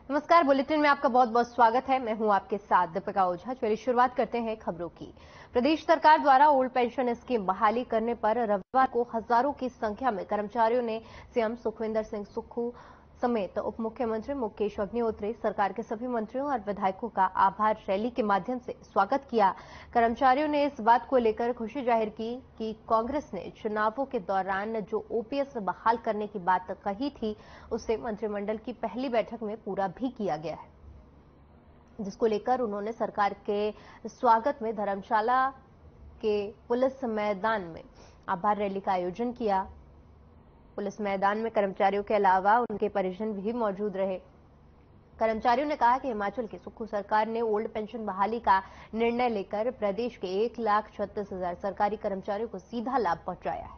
नमस्कार, बुलेटिन में आपका बहुत बहुत स्वागत है। मैं हूं आपके साथ दीपिका ओझा। चलिए शुरुआत करते हैं खबरों की। प्रदेश सरकार द्वारा ओल्ड पेंशन स्कीम बहाली करने पर रविवार को हजारों की संख्या में कर्मचारियों ने सीएम सुखविंदर सिंह सुक्खू समेत उप मुख्यमंत्री मुकेश अग्निहोत्री, सरकार के सभी मंत्रियों और विधायकों का आभार रैली के माध्यम से स्वागत किया। कर्मचारियों ने इस बात को लेकर खुशी जाहिर की कि कांग्रेस ने चुनावों के दौरान जो ओपीएस बहाल करने की बात कही थी, उसे मंत्रिमंडल की पहली बैठक में पूरा भी किया गया है, जिसको लेकर उन्होंने सरकार के स्वागत में धर्मशाला के पुलिस मैदान में आभार रैली का आयोजन किया। पुलिस मैदान में कर्मचारियों के अलावा उनके परिजन भी मौजूद रहे। कर्मचारियों ने कहा कि हिमाचल की सुक्खू सरकार ने ओल्ड पेंशन बहाली का निर्णय लेकर प्रदेश के 1,36,000 सरकारी कर्मचारियों को सीधा लाभ पहुंचाया है।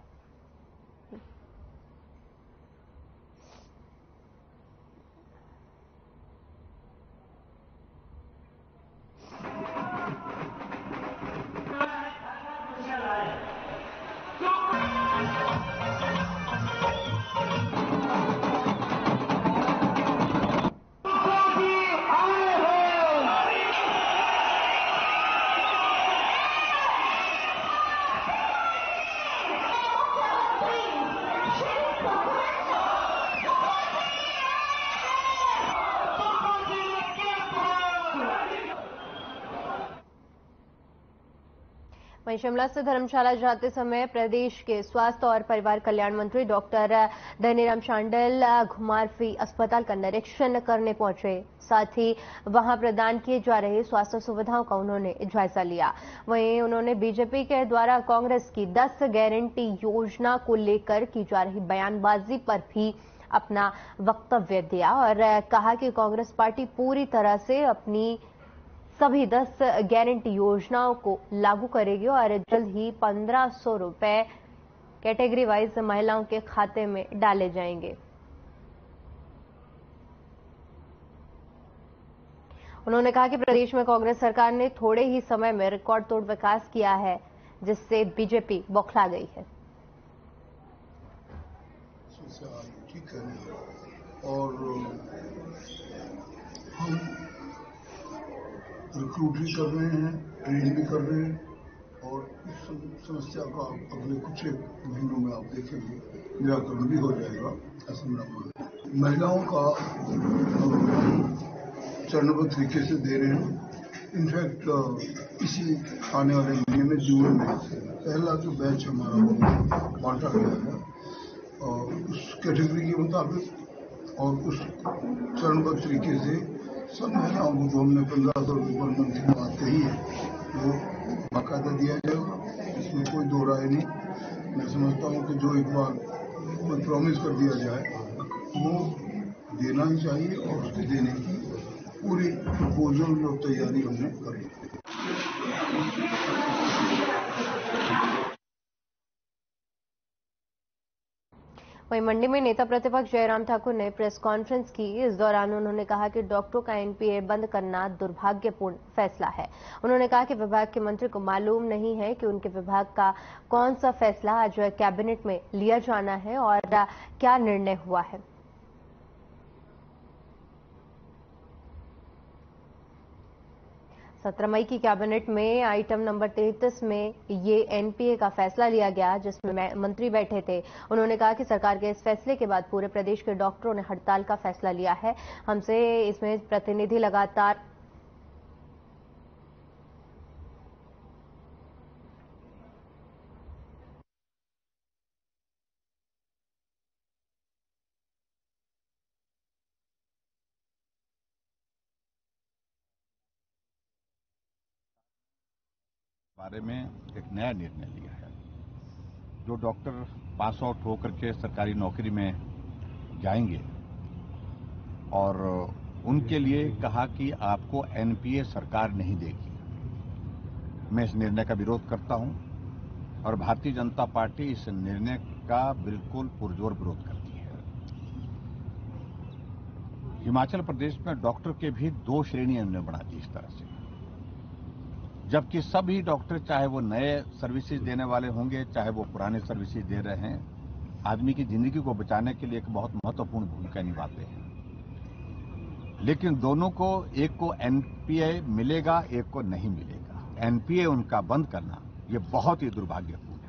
वहीं शिमला से धर्मशाला जाते समय प्रदेश के स्वास्थ्य और परिवार कल्याण मंत्री डॉक्टर धनीराम शांडिल घुमारवी अस्पताल का निरीक्षण करने पहुंचे। साथ ही वहां प्रदान किए जा रहे स्वास्थ्य सुविधाओं का उन्होंने जायजा लिया। वहीं उन्होंने बीजेपी के द्वारा कांग्रेस की 10 गारंटी योजना को लेकर की जा रही बयानबाजी पर भी अपना वक्तव्य दिया और कहा कि कांग्रेस पार्टी पूरी तरह से अपनी सभी 10 गारंटी योजनाओं को लागू करेगी और जल्द ही 1,500 रुपए कैटेगरी वाइज महिलाओं के खाते में डाले जाएंगे। उन्होंने कहा कि प्रदेश में कांग्रेस सरकार ने थोड़े ही समय में रिकॉर्ड तोड़ विकास किया है, जिससे बीजेपी बौखला गई है। ठीक है, और हम रिक्रूट भी कर रहे हैं, ट्रेन भी कर रहे हैं और इस समस्या का अगले कुछ महीनों में आप देखेंगे निराकरण भी हो जाएगा, ऐसा मेरा मानना है। महिलाओं का चरणबद्ध तरीके से दे रहे हैं। इनफैक्ट इसी आने वाले महीने में जून में पहला जो बैच हमारा बांटा गया है उस कैटेगरी के मुताबिक और उस चरणबद्ध तरीके से सब महिलाओं को जो हमने 1,500 रुपये पर मंथ की बात कही है वो बाकायदा दिया जाएगा, इसमें कोई दो राय नहीं। मैं समझता हूँ कि जो एक बार कोई प्रॉमिस कर दिया जाए वो देना ही चाहिए और उसके देने की पूरी प्रपोजल और तैयारी हमने करी। वहीं मंडी में नेता प्रतिपक्ष जयराम ठाकुर ने प्रेस कॉन्फ्रेंस की। इस दौरान उन्होंने कहा कि डॉक्टरों का एनपीए बंद करना दुर्भाग्यपूर्ण फैसला है। उन्होंने कहा कि विभाग के मंत्री को मालूम नहीं है कि उनके विभाग का कौन सा फैसला आज कैबिनेट में लिया जाना है और क्या निर्णय हुआ है। 17 मई की कैबिनेट में आइटम नंबर 33 में ये एनपीए का फैसला लिया गया, जिसमें मंत्री बैठे थे। उन्होंने कहा कि सरकार के इस फैसले के बाद पूरे प्रदेश के डॉक्टरों ने हड़ताल का फैसला लिया है। हमसे इसमें प्रतिनिधि लगातार बारे में एक नया निर्णय लिया है। जो डॉक्टर पास आउट होकर के सरकारी नौकरी में जाएंगे और उनके लिए कहा कि आपको एनपीए सरकार नहीं देगी। मैं इस निर्णय का विरोध करता हूं और भारतीय जनता पार्टी इस निर्णय का बिल्कुल पुरजोर विरोध करती है। हिमाचल प्रदेश में डॉक्टर के भी 2 श्रेणियां उन्होंने बना दी इस तरह से, जबकि सभी डॉक्टर चाहे वो नए सर्विसेज देने वाले होंगे चाहे वो पुराने सर्विसेज दे रहे हैं, आदमी की जिंदगी को बचाने के लिए एक बहुत महत्वपूर्ण भूमिका निभाते हैं। लेकिन दोनों को, एक को एनपीए मिलेगा, एक को नहीं मिलेगा। एनपीए उनका बंद करना ये बहुत ही दुर्भाग्यपूर्ण है।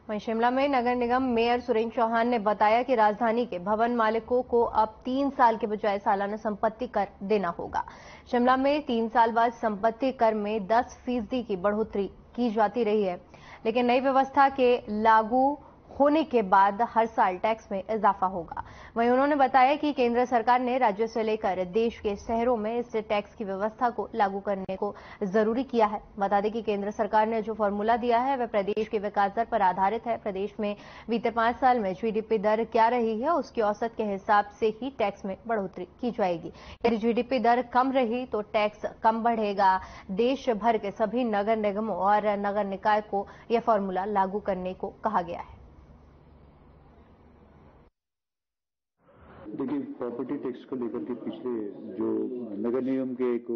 वहीं शिमला में नगर निगम मेयर सुरेंद्र चौहान ने बताया कि राजधानी के भवन मालिकों को अब 3 साल के बजाय सालाना संपत्ति कर देना होगा। शिमला में 3 साल बाद संपत्ति कर में 10% की बढ़ोतरी की जाती रही है, लेकिन नई व्यवस्था के लागू होने के बाद हर साल टैक्स में इजाफा होगा। वहीं उन्होंने बताया कि केंद्र सरकार ने राज्य से लेकर देश के शहरों में इस टैक्स की व्यवस्था को लागू करने को जरूरी किया है। बता दें कि केंद्र सरकार ने जो फॉर्मूला दिया है वह प्रदेश के विकास दर पर आधारित है। प्रदेश में बीते 5 साल में जीडीपी दर क्या रही है उसकी औसत के हिसाब से ही टैक्स में बढ़ोतरी की जाएगी। यदि जीडीपी दर कम रही तो टैक्स कम बढ़ेगा। देश भर के सभी नगर निगमों और नगर निकाय को यह फॉर्मूला लागू करने को कहा गया है। देखिए, प्रॉपर्टी टैक्स को लेकर के पिछले जो नगर निगम के एक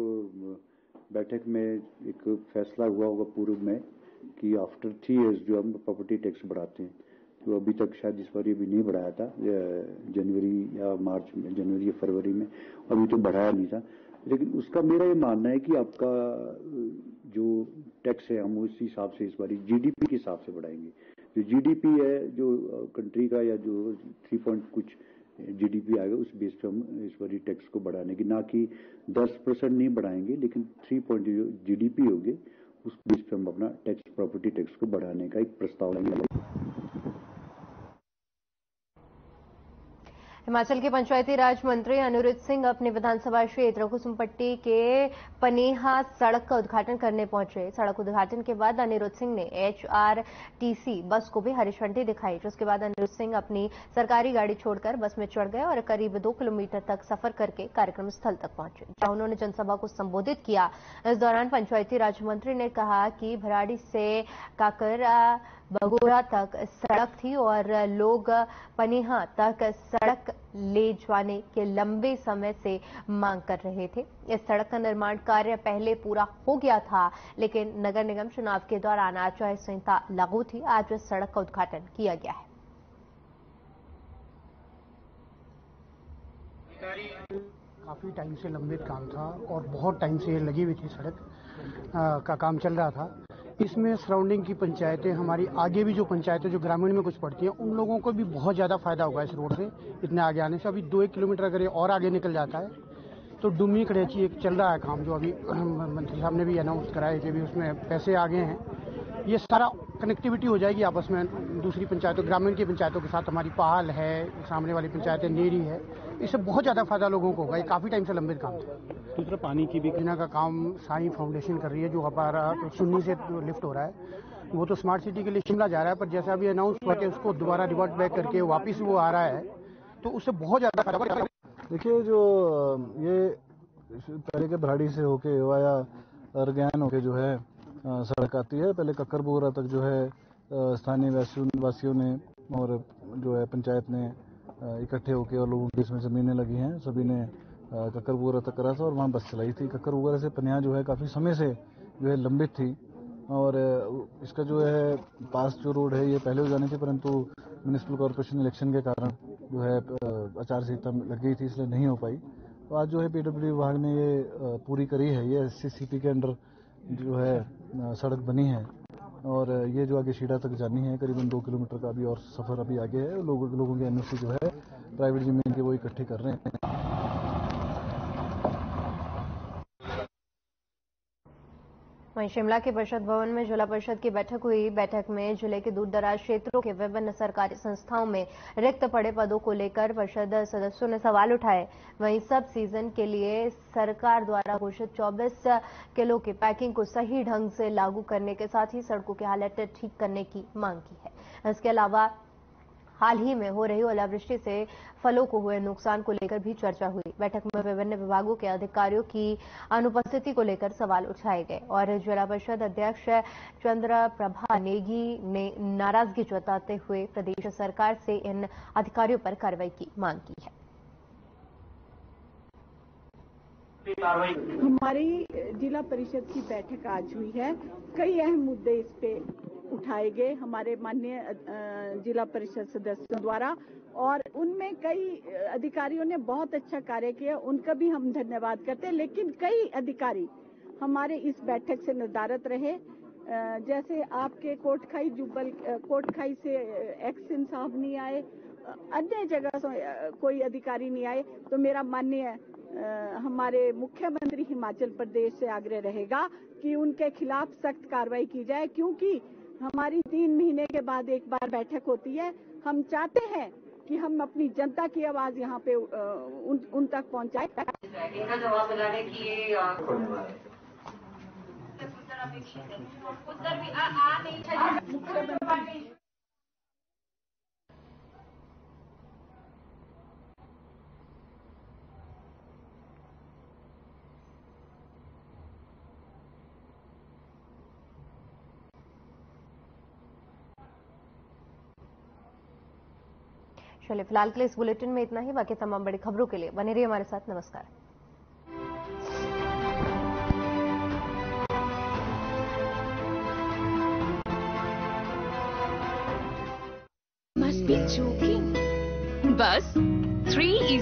बैठक में एक फैसला हुआ होगा पूर्व में कि आफ्टर 3 इयर्स जो हम प्रॉपर्टी टैक्स बढ़ाते हैं, तो अभी तक शायद इस बार ये भी नहीं बढ़ाया था, जनवरी या मार्च में, जनवरी या फरवरी में अभी तो बढ़ाया नहीं था। लेकिन उसका मेरा ये मानना है कि आपका जो टैक्स है हम उस हिसाब से इस बार जीडीपी के हिसाब से बढ़ाएंगे। जो जीडीपी है जो कंट्री का, या जो 3 पॉइंट कुछ जीडीपी आएगा, उस बेस पे हम इस बार टैक्स को बढ़ाने की, ना कि 10% नहीं बढ़ाएंगे, लेकिन 3 पॉइंट जो जीडीपी होगी उस बेस पे हम अपना टैक्स, प्रॉपर्टी टैक्स को बढ़ाने का एक प्रस्ताव लेंगे। हिमाचल के पंचायती राज मंत्री अनिरुद्ध सिंह अपने विधानसभा क्षेत्र कुसुम्पट्टी के पनेहा सड़क का उद्घाटन करने पहुंचे। सड़क उद्घाटन के बाद अनिरुद्ध सिंह ने एचआरटीसी बस को भी हरी झंडी दिखाई, जिसके बाद अनिरुद्ध सिंह अपनी सरकारी गाड़ी छोड़कर बस में चढ़ गए और करीब 2 किलोमीटर तक सफर करके कार्यक्रम स्थल तक पहुंचे, जहां उन्होंने जनसभा को संबोधित किया। इस दौरान पंचायती राज मंत्री ने कहा कि भराड़ी से काकरा बगोरा तक सड़क थी और लोग पनेहा तक सड़क ले जाने के लंबे समय से मांग कर रहे थे। इस सड़क का निर्माण कार्य पहले पूरा हो गया था, लेकिन नगर निगम चुनाव के दौरान आचार संहिता लागू थी। आज इस सड़क का उद्घाटन किया गया है। काफी टाइम से लंबित काम था और बहुत टाइम से लगी हुई थी, सड़क का काम चल रहा था। इसमें सराउंडिंग की पंचायतें, हमारी आगे भी जो पंचायतें जो ग्रामीण में कुछ पड़ती हैं, उन लोगों को भी बहुत ज़्यादा फायदा होगा इस रोड से इतने आगे आने से। अभी 2-1 किलोमीटर अगर ये और आगे निकल जाता है तो डुमी कड़ेची एक चल रहा है काम, जो अभी मंत्री साहब ने भी अनाउंस कराया कि अभी उसमें पैसे आ गए हैं। ये सारा कनेक्टिविटी हो जाएगी आपस में दूसरी पंचायतों, ग्रामीण की पंचायतों के साथ। हमारी पहाल है, सामने वाली पंचायतें नेरी है, इससे बहुत ज़्यादा फायदा लोगों को होगा। ये काफ़ी टाइम से लंबित काम था। दूसरा, पानी की भी योजना का काम साई फाउंडेशन कर रही है, जो हमारा सुन्नी से लिफ्ट हो रहा है। वो तो स्मार्ट सिटी के लिए शिमला जा रहा है, पर जैसे अभी अनाउंस हुआ कि उसको दोबारा रिवर्ट बैक करके वापस वो आ रहा है, तो उससे बहुत ज़्यादा फायदा होगा। देखिए, जो ये पहले के भराड़ी से होके वाया अर्गैन होके जो है सड़क आती है, पहले कक्करबोरा तक जो है स्थानीय वासियों ने और जो है पंचायत ने इकट्ठे होकर, और लोगों की इसमें ज़मीनें लगी हैं, सभी ने कक्करबोरा तक करा था और वहाँ बस चलाई थी। कक्करबोरा से पनिया जो है काफ़ी समय से जो है लंबित थी, और इसका जो है पास जो रोड है ये पहले हो जानी थी, परंतु म्यूनिसिपल कॉर्पोरेशन इलेक्शन के कारण जो है आचार संहिता लग गई थी, इसलिए नहीं हो पाई। तो आज जो है पीडब्ल्यूडी विभाग ने ये पूरी करी है। ये एससीसीपी के अंडर जो है सड़क बनी है, और ये जो आगे शीड़ा तक जानी है, करीबन 2 किलोमीटर का अभी और सफर अभी आगे है। लोगों के एनओसी जो है प्राइवेट जमीन के वो इकट्ठे कर रहे हैं। वहीं शिमला के परिषद भवन में जिला परिषद की बैठक हुई। बैठक में जिले के दूर दराज क्षेत्रों के विभिन्न सरकारी संस्थाओं में रिक्त पड़े पदों को लेकर परिषद सदस्यों ने सवाल उठाए। वहीं सब सीजन के लिए सरकार द्वारा घोषित 24 किलो की पैकिंग को सही ढंग से लागू करने के साथ ही सड़कों की हालत ठीक करने की मांग की है। इसके अलावा हाल ही में हो रही ओलावृष्टि से फलों को हुए नुकसान को लेकर भी चर्चा हुई। बैठक में विभिन्न विभागों के अधिकारियों की अनुपस्थिति को लेकर सवाल उठाए गए और जिला परिषद अध्यक्ष चंद्र प्रभा नेगी ने नाराजगी जताते हुए प्रदेश सरकार से इन अधिकारियों पर कार्रवाई की मांग की है। हमारी जिला परिषद की बैठक आज हुई है। कई अहम मुद्दे इस पे उठाए गए हमारे माननीय जिला परिषद सदस्यों द्वारा और उनमें कई अधिकारियों ने बहुत अच्छा कार्य किया, उनका भी हम धन्यवाद करते हैं। लेकिन कई अधिकारी हमारे इस बैठक से नदारद रहे। जैसे आपके कोटखाई से एक्सन साहब नहीं आए, अन्य जगह से कोई अधिकारी नहीं आए। तो मेरा माननीय हमारे मुख्यमंत्री हिमाचल प्रदेश से आग्रह रहेगा कि उनके खिलाफ सख्त कार्रवाई की जाए, क्योंकि हमारी 3 महीने के बाद एक बार बैठक होती है। हम चाहते हैं कि हम अपनी जनता की आवाज यहाँ पे उन तक पहुँचाए। इनका जवाब दिलाने की उत्तर भी आ नहीं चाहिए। चलिए फिलहाल के लिए इस बुलेटिन में इतना ही। बाकी तमाम बड़ी खबरों के लिए बने रहिए हमारे साथ। नमस्कार। Must be joking. Bus 3 easy